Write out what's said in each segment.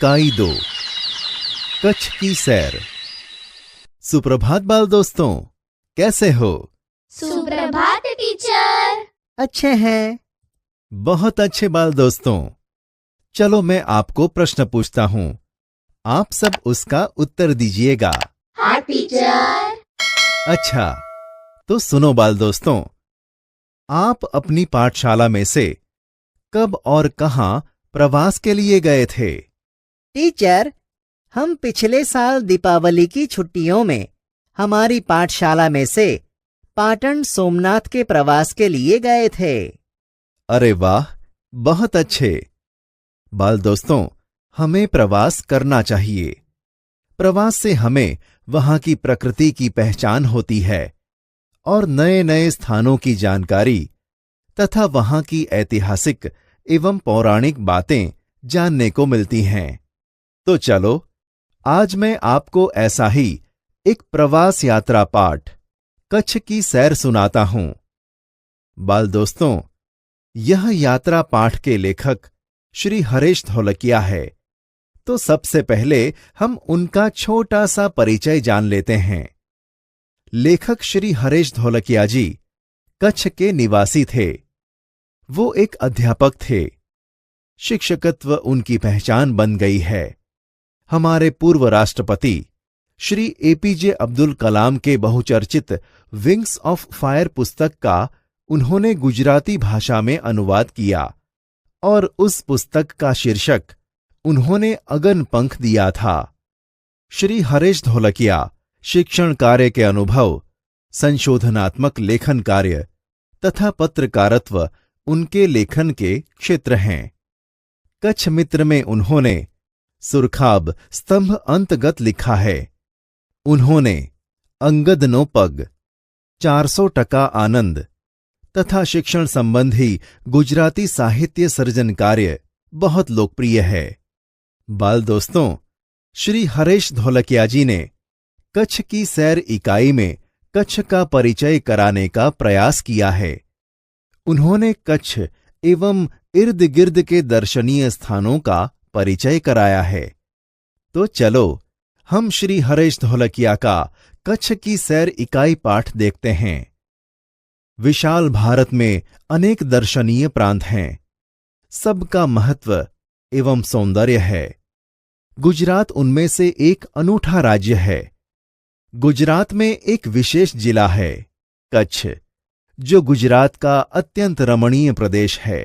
इकाई 2 कच्छ की सैर। सुप्रभात बाल दोस्तों, कैसे हो? सुप्रभात टीचर। अच्छे हैं। बहुत अच्छे बाल दोस्तों। चलो मैं आपको प्रश्न पूछता हूं, आप सब उसका उत्तर दीजिएगा। हाँ टीचर। अच्छा, तो सुनो बाल दोस्तों, आप अपनी पाठशाला में से कब और कहां प्रवास के लिए गए थे? टीचर, हम पिछले साल दीपावली की छुट्टियों में हमारी पाठशाला में से पाटन सोमनाथ के प्रवास के लिए गए थे। अरे वाह, बहुत अच्छे। बाल दोस्तों, हमें प्रवास करना चाहिए। प्रवास से हमें वहां की प्रकृति की पहचान होती है और नए नए स्थानों की जानकारी तथा वहां की ऐतिहासिक एवं पौराणिक बातें जानने को मिलती हैं। तो चलो, आज मैं आपको ऐसा ही एक प्रवास यात्रा पाठ कच्छ की सैर सुनाता हूं। बाल दोस्तों, यह यात्रा पाठ के लेखक श्री हरेश धोलकिया है। तो सबसे पहले हम उनका छोटा सा परिचय जान लेते हैं। लेखक श्री हरेश धोलकिया जी कच्छ के निवासी थे। वो एक अध्यापक थे। शिक्षकत्व उनकी पहचान बन गई है। हमारे पूर्व राष्ट्रपति श्री एपीजे अब्दुल कलाम के बहुचर्चित विंग्स ऑफ फायर पुस्तक का उन्होंने गुजराती भाषा में अनुवाद किया और उस पुस्तक का शीर्षक उन्होंने अगन पंख दिया था। श्री हरेश धोलकिया शिक्षण कार्य के अनुभव, संशोधनात्मक लेखन कार्य तथा पत्रकारत्व उनके लेखन के क्षेत्र हैं। कच्छ मित्र में उन्होंने सुरखाब स्तंभ अंतगत लिखा है। उन्होंने अंगद नो पग, 400% आनंद तथा शिक्षण संबंधी गुजराती साहित्य सर्जन कार्य बहुत लोकप्रिय है। बाल दोस्तों, श्री हरेश धोलकिया जी ने कच्छ की सैर इकाई में कच्छ का परिचय कराने का प्रयास किया है। उन्होंने कच्छ एवं इर्द गिर्द के दर्शनीय स्थानों का परिचय कराया है। तो चलो, हम श्री हरेश धोलकिया का कच्छ की सैर इकाई पाठ देखते हैं। विशाल भारत में अनेक दर्शनीय प्रांत हैं। सबका महत्व एवं सौंदर्य है। गुजरात उनमें से एक अनूठा राज्य है। गुजरात में एक विशेष जिला है, कच्छ, जो गुजरात का अत्यंत रमणीय प्रदेश है।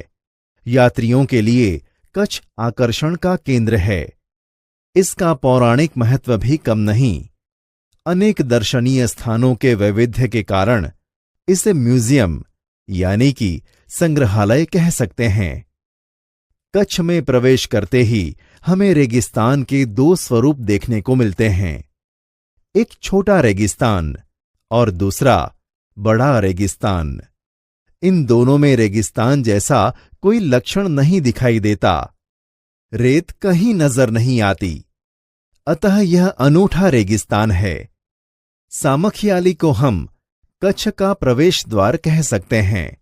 यात्रियों के लिए कच्छ आकर्षण का केंद्र है। इसका पौराणिक महत्व भी कम नहीं। अनेक दर्शनीय स्थानों के वैविध्य के कारण इसे म्यूजियम यानी कि संग्रहालय कह सकते हैं। कच्छ में प्रवेश करते ही हमें रेगिस्तान के 2 स्वरूप देखने को मिलते हैं। एक छोटा रेगिस्तान और दूसरा बड़ा रेगिस्तान। इन दोनों में रेगिस्तान जैसा कोई लक्षण नहीं दिखाई देता। रेत कहीं नजर नहीं आती। अतः यह अनूठा रेगिस्तान है। सामखियाली को हम कच्छ का प्रवेश द्वार कह सकते हैं।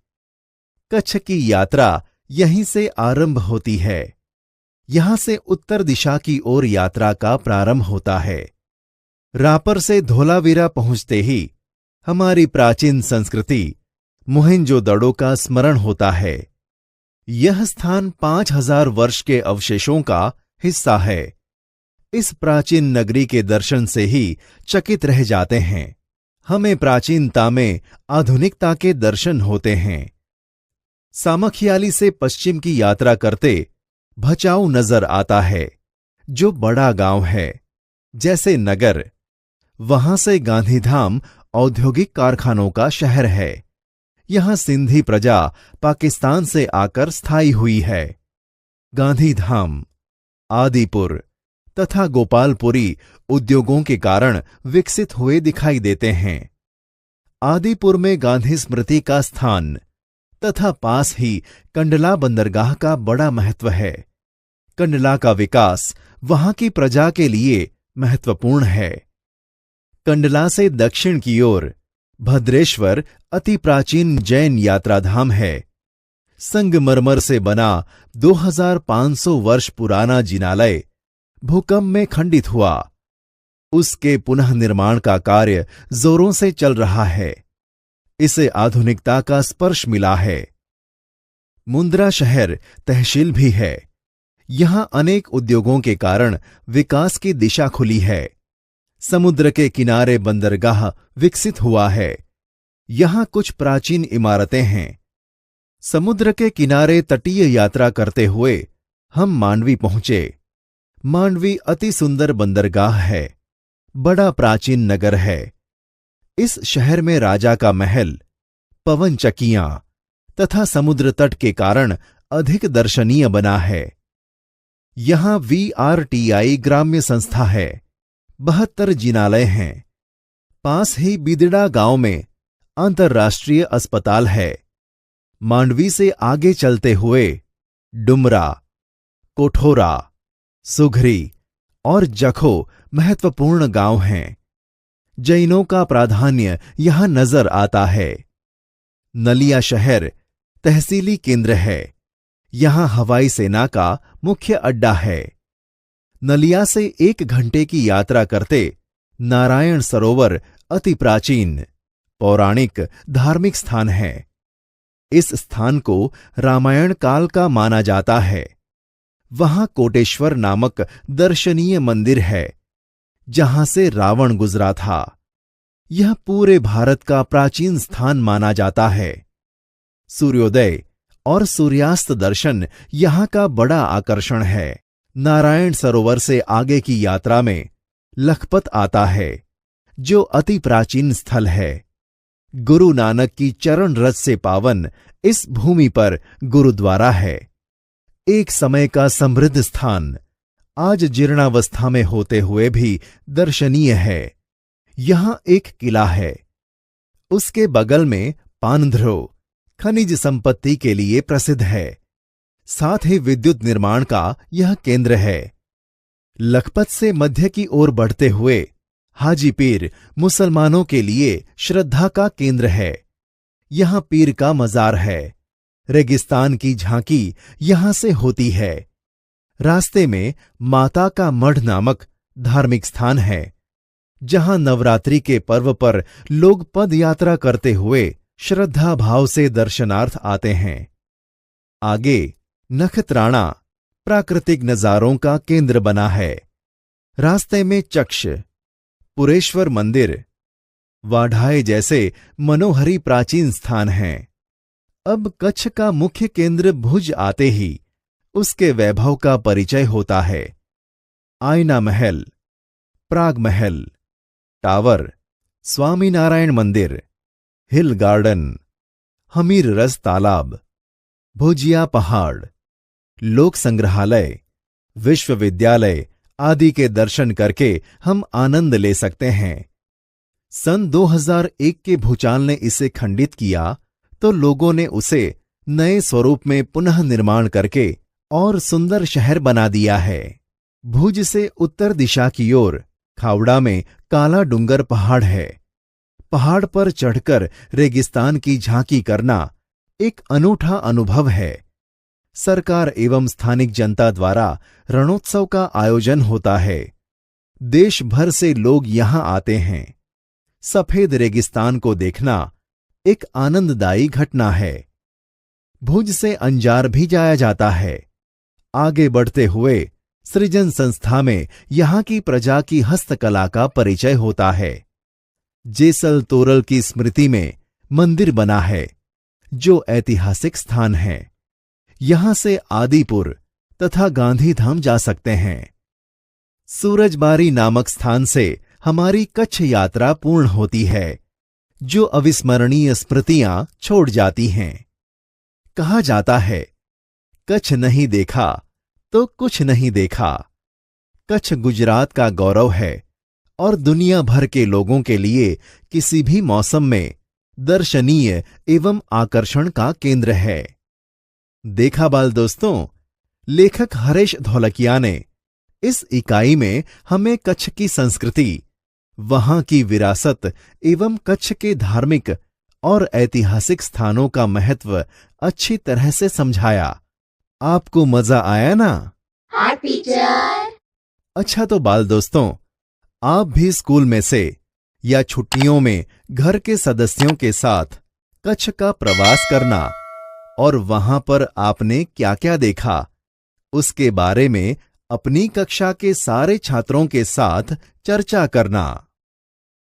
कच्छ की यात्रा यहीं से आरंभ होती है। यहां से उत्तर दिशा की ओर यात्रा का प्रारंभ होता है। रापर से धोलावीरा पहुंचते ही हमारी प्राचीन संस्कृति मोहेंजोदड़ो का स्मरण होता है। यह स्थान 5000 वर्ष के अवशेषों का हिस्सा है। इस प्राचीन नगरी के दर्शन से ही चकित रह जाते हैं। हमें प्राचीनता में आधुनिकता के दर्शन होते हैं। सामखियाली से पश्चिम की यात्रा करते भचाऊ नजर आता है, जो बड़ा गांव है, जैसे नगर। वहां से गांधीधाम औद्योगिक कारखानों का शहर है। यहां सिंधी प्रजा पाकिस्तान से आकर स्थायी हुई है। गांधीधाम, आदिपुर तथा गोपालपुरी उद्योगों के कारण विकसित हुए दिखाई देते हैं। आदिपुर में गांधी स्मृति का स्थान तथा पास ही कंडला बंदरगाह का बड़ा महत्व है। कंडला का विकास वहां की प्रजा के लिए महत्वपूर्ण है। कंडला से दक्षिण की ओर भद्रेश्वर अति प्राचीन जैन यात्राधाम है। संगमरमर से बना 2500 वर्ष पुराना जिनालय भूकंप में खंडित हुआ। उसके पुनः निर्माण का कार्य जोरों से चल रहा है। इसे आधुनिकता का स्पर्श मिला है। मुंद्रा शहर तहसील भी है। यहां अनेक उद्योगों के कारण विकास की दिशा खुली है। समुद्र के किनारे बंदरगाह विकसित हुआ है। यहां कुछ प्राचीन इमारतें हैं। समुद्र के किनारे तटीय यात्रा करते हुए हम मांडवी पहुंचे। मांडवी अति सुंदर बंदरगाह है। बड़ा प्राचीन नगर है। इस शहर में राजा का महल, पवन चक्कियां तथा समुद्र तट के कारण अधिक दर्शनीय बना है। यहां VRTI ग्राम्य संस्था है। 72 जिनालय हैं। पास ही बिदड़ा गांव में अंतर्राष्ट्रीय अस्पताल है। मांडवी से आगे चलते हुए डुमरा, कोठोरा, सुघरी और जखो महत्वपूर्ण गांव हैं। जैनों का प्राधान्य यहां नजर आता है। नलिया शहर तहसीली केंद्र है। यहां हवाई सेना का मुख्य अड्डा है। नलिया से 1 घंटे की यात्रा करते नारायण सरोवर अति प्राचीन, पौराणिक धार्मिक स्थान है। इस स्थान को रामायण काल का माना जाता है। वहां कोटेश्वर नामक दर्शनीय मंदिर है, जहां से रावण गुजरा था। यह पूरे भारत का प्राचीन स्थान माना जाता है। सूर्योदय और सूर्यास्त दर्शन यहां का बड़ा आकर्षण है। नारायण सरोवर से आगे की यात्रा में लखपत आता है, जो अति प्राचीन स्थल है। गुरु नानक की चरण रज से पावन इस भूमि पर गुरुद्वारा है। एक समय का समृद्ध स्थान आज जीर्णावस्था में होते हुए भी दर्शनीय है। यहां एक किला है। उसके बगल में पानध्रो खनिज संपत्ति के लिए प्रसिद्ध है। साथ ही विद्युत निर्माण का यह केंद्र है। लखपत से मध्य की ओर बढ़ते हुए हाजी पीर मुसलमानों के लिए श्रद्धा का केंद्र है। यहां पीर का मजार है। रेगिस्तान की झांकी यहां से होती है। रास्ते में माता का मढ़ नामक धार्मिक स्थान है, जहां नवरात्रि के पर्व पर लोग पद यात्रा करते हुए श्रद्धा भाव से दर्शनार्थ आते हैं। आगे नखत्राणा प्राकृतिक नजारों का केंद्र बना है। रास्ते में चक्ष, पुरेश्वर मंदिर, वाढ़ाए जैसे मनोहरी प्राचीन स्थान हैं। अब कच्छ का मुख्य केंद्र भुज आते ही उसके वैभव का परिचय होता है। आयना महल, प्राग महल, टावर, स्वामीनारायण मंदिर, हिल गार्डन, हमीर रस तालाब, भुजिया पहाड़, लोक संग्रहालय, विश्वविद्यालय आदि के दर्शन करके हम आनंद ले सकते हैं। सन 2001 के भूचाल ने इसे खंडित किया तो लोगों ने उसे नए स्वरूप में पुनः निर्माण करके और सुंदर शहर बना दिया है। भुज से उत्तर दिशा की ओर खावड़ा में काला डूंगर पहाड़ है। पहाड़ पर चढ़कर रेगिस्तान की झांकी करना एक अनूठा अनुभव है। सरकार एवं स्थानिक जनता द्वारा रणोत्सव का आयोजन होता है। देश भर से लोग यहां आते हैं। सफेद रेगिस्तान को देखना एक आनंददायी घटना है। भुज से अंजार भी जाया जाता है। आगे बढ़ते हुए सृजन संस्था में यहां की प्रजा की हस्तकला का परिचय होता है। जेसल तोरल की स्मृति में मंदिर बना है, जो ऐतिहासिक स्थान है। यहां से आदिपुर तथा गांधीधाम जा सकते हैं। सूरजबारी नामक स्थान से हमारी कच्छ यात्रा पूर्ण होती है, जो अविस्मरणीय स्मृतियां छोड़ जाती हैं। कहा जाता है, कच्छ नहीं देखा तो कुछ नहीं देखा। कच्छ गुजरात का गौरव है और दुनिया भर के लोगों के लिए किसी भी मौसम में दर्शनीय एवं आकर्षण का केंद्र है। देखा बाल दोस्तों, लेखक हरेश धौलकिया ने इस इकाई में हमें कच्छ की संस्कृति, वहां की विरासत एवं कच्छ के धार्मिक और ऐतिहासिक स्थानों का महत्व अच्छी तरह से समझाया। आपको मजा आया ना? हाँ टीचर। अच्छा तो बाल दोस्तों, आप भी स्कूल में से या छुट्टियों में घर के सदस्यों के साथ कच्छ का प्रवास करना और वहां पर आपने क्या क्या देखा, उसके बारे में अपनी कक्षा के सारे छात्रों के साथ चर्चा करना।